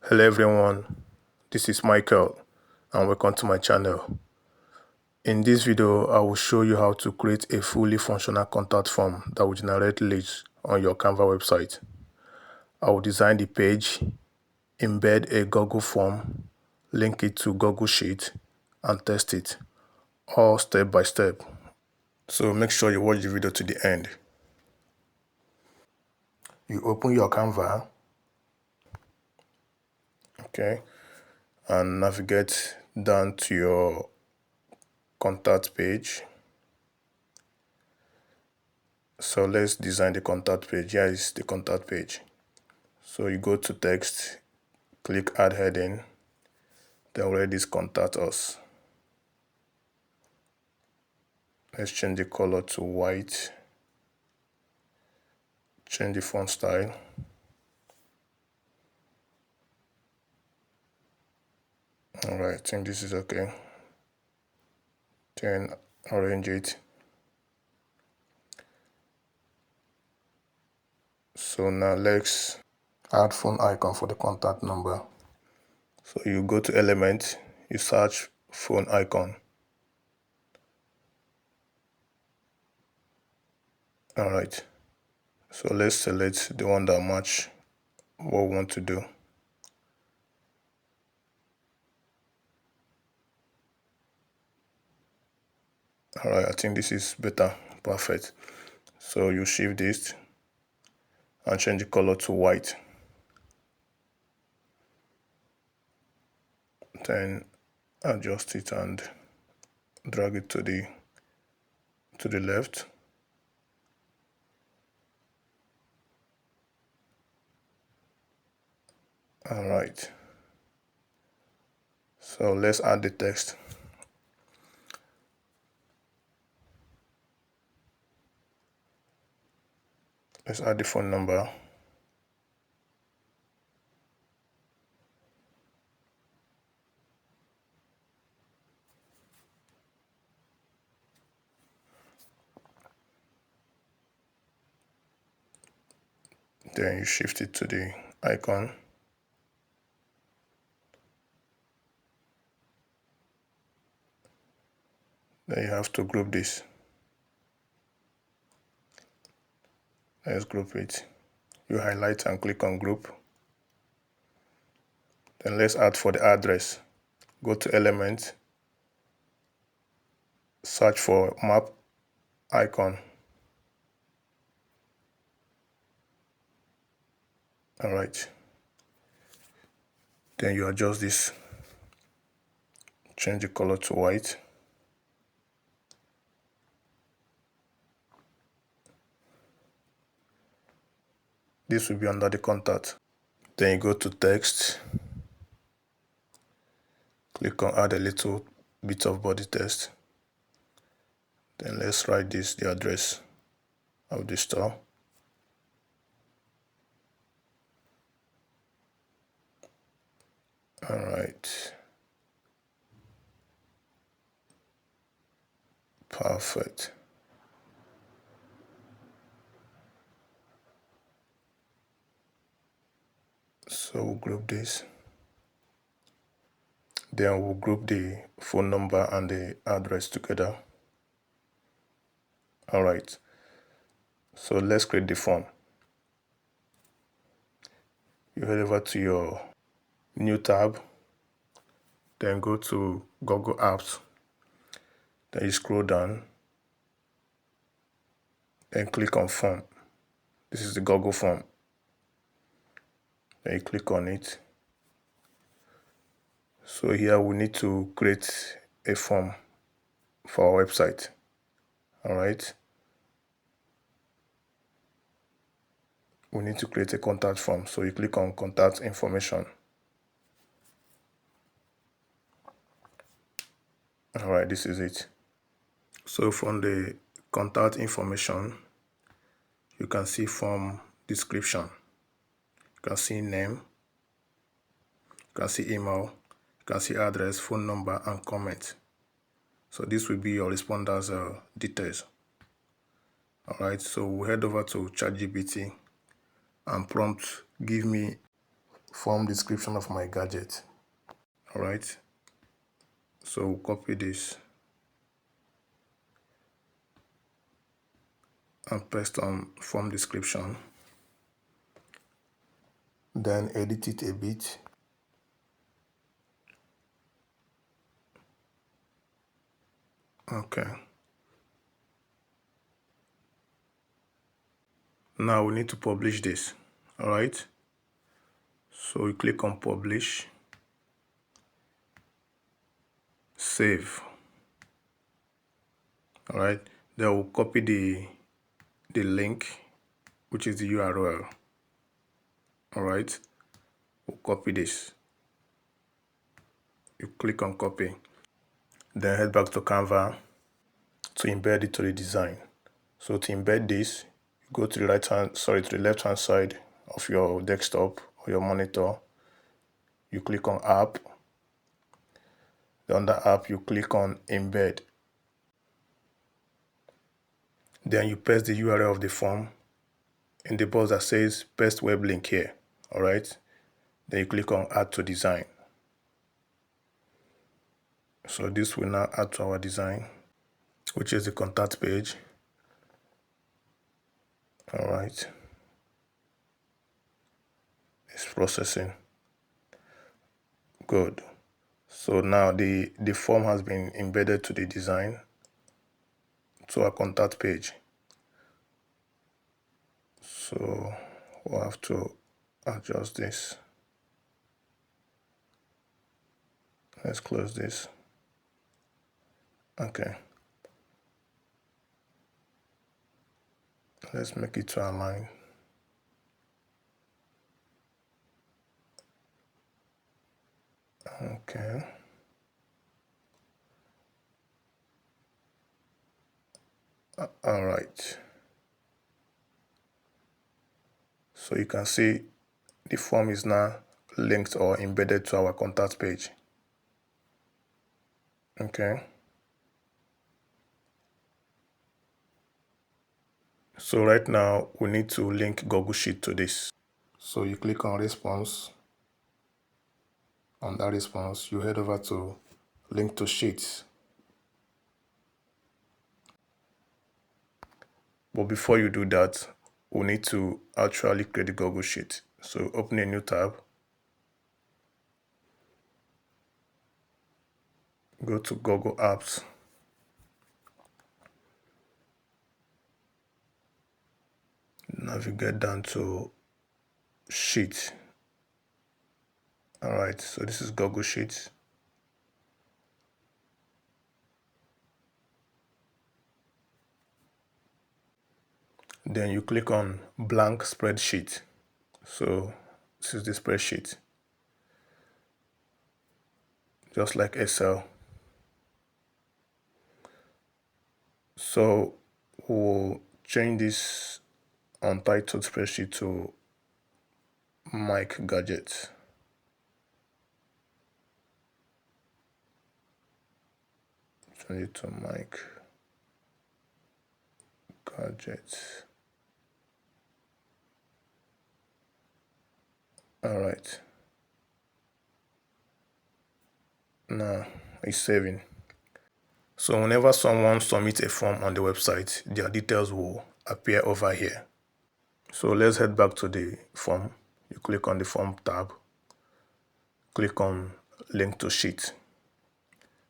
Hello everyone, this is Michael and welcome to my channel. In this video, I will show you how to create a fully functional contact form that will generate leads on your Canva website. I will design the page, embed a Google form, link it to Google Sheet and test it, all step by step. So make sure you watch the video to the end. You open your Canva, okay, and navigate down to your contact page. So let's design the contact page. Here is the contact page. So you go to text, click add heading, then write this contact us. Let's change the color to white, change the font style. Alright, I think this is okay. Then arrange it. So now let's add phone icon for the contact number. So you go to element, you search phone icon. Alright, so let's select the one that match what we want to do. Alright, I think this is better, perfect. So you shift this and change the color to white. Then adjust it and drag it to the left. Alright. So let's add the text. Let's add the phone number. Then you shift it to the icon. Then you have to group this. Let's group it. You highlight and click on group. Then let's add for the address. Go to element, search for map icon. Alright. Then you adjust this. Change the color to white. This will be under the contact. Then you go to text. Click on add a little bit of body text. Then let's write this, the address of the store. Alright. Perfect. So we'll group this. Then we'll group the phone number and the address together. Alright. So let's create the form. You head over to your new tab. Then go to Google Apps. Then you scroll down. Then click on form. This is the Google form. Then you click on it. So here we need to create a form for our website. Alright. We need to create a contact form. So you click on contact information. Alright, this is it. So from the contact information, you can see form description. You can see name. You can see email. You can see address, phone number, and comment. So this will be your responders' details. Alright, so we'll head over to ChatGPT and prompt, give me form description of my gadget. All right, so we'll copy this and paste on form description, then edit it a bit. Okay, now we need to publish this. All right, so we click on publish, save. All right, then we'll copy the link, which is the URL. All right, we'll copy this. You click on copy, then head back to Canva to embed it to the design. So to embed this, go to the left hand side of your desktop or your monitor. You click on app. Then under app, you click on embed. Then you paste the URL of the form in the box that says paste web link here. All right. Then you click on add to design. So this will now add to our design, which is the contact page. All right. It's processing. Good. So now the form has been embedded to the design, to our contact page. So we'll have to adjust this. Let's close this. Okay. Let's make it to align. Okay. All right. So you can see the form is now linked or embedded to our contact page. Okay. So right now we need to link Google Sheet to this. So you click on response. On that response, you head over to link to Sheets. But before you do that, we need to actually create the Google Sheet. So open a new tab. Go to Google Apps. Navigate down to Sheet. All right, so this is Google Sheets. Then you click on blank spreadsheet. So this is the spreadsheet, just like Excel. So we'll change this untitled spreadsheet to Mike Gadgets. Change it to Mike Gadgets. All right. Now it's saving. So whenever someone submits a form on the website, their details will appear over here. So let's head back to the form. You click on the form tab, click on link to sheet,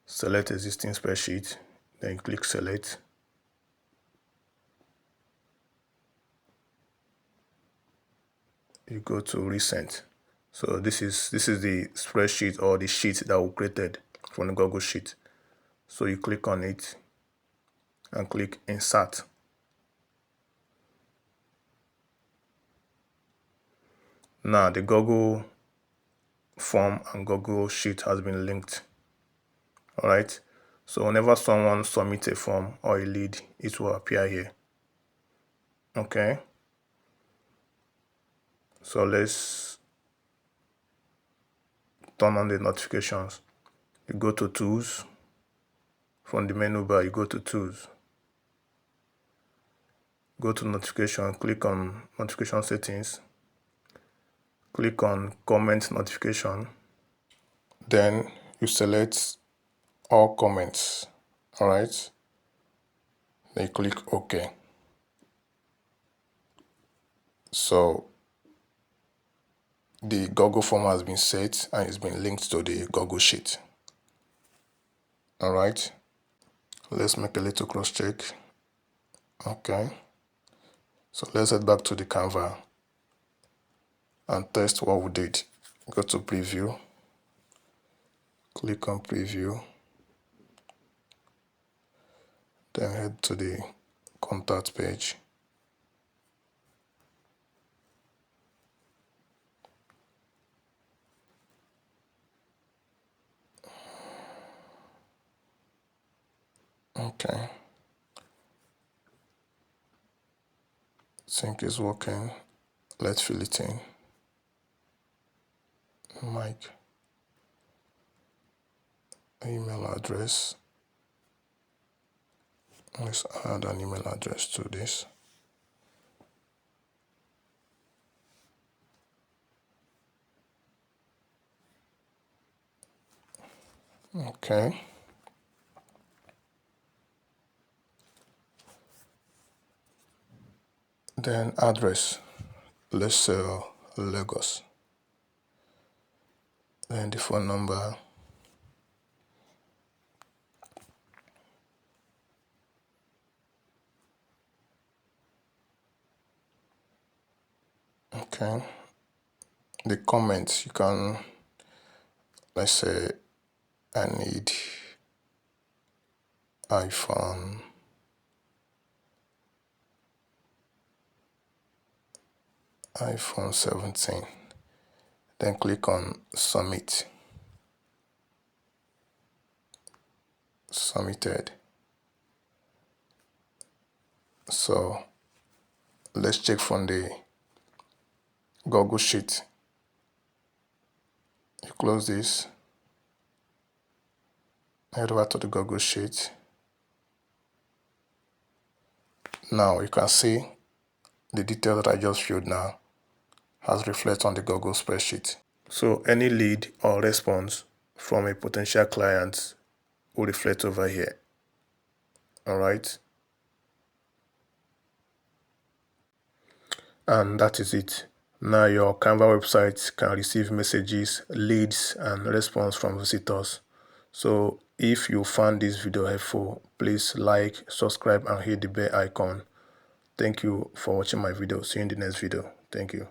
select existing spreadsheet, then click select. You go to recent. So this is the spreadsheet or the sheet that we created from the Google Sheet. So you click on it and click insert. Now the Google form and Google Sheet has been linked. All right. So whenever someone submits a form or a lead, it will appear here. Okay. So let's turn on the notifications. You go to tools. From the menu bar, you go to tools. Go to notification, click on notification settings. click on comment notification, then you select all comments. All right, then you click OK. So the Google form has been set and it's been linked to the Google Sheet. All right, let's make a little cross check. Okay, so let's head back to the Canva and test what we did. Go to preview, click on preview, then head to the contact page. Okay, sync is working. Let's fill it in. Mike, email address. Let's add an email address to this. Okay. Then address. Let's say Lagos. Then the phone number. Okay. The comments, you can, let's say, I need iPhone 17. Then click on submit. Submitted. So let's check from the Google Sheet. You close this, head over to the Google Sheet. Now you can see the detail that I just filled now has reflected on the Google spreadsheet. So any lead or response from a potential client will reflect over here. All right. And that is it. Now your Canva website can receive messages, leads, and response from visitors. So if you found this video helpful, please like, subscribe, and hit the bell icon. Thank you for watching my video. See you in the next video. Thank you.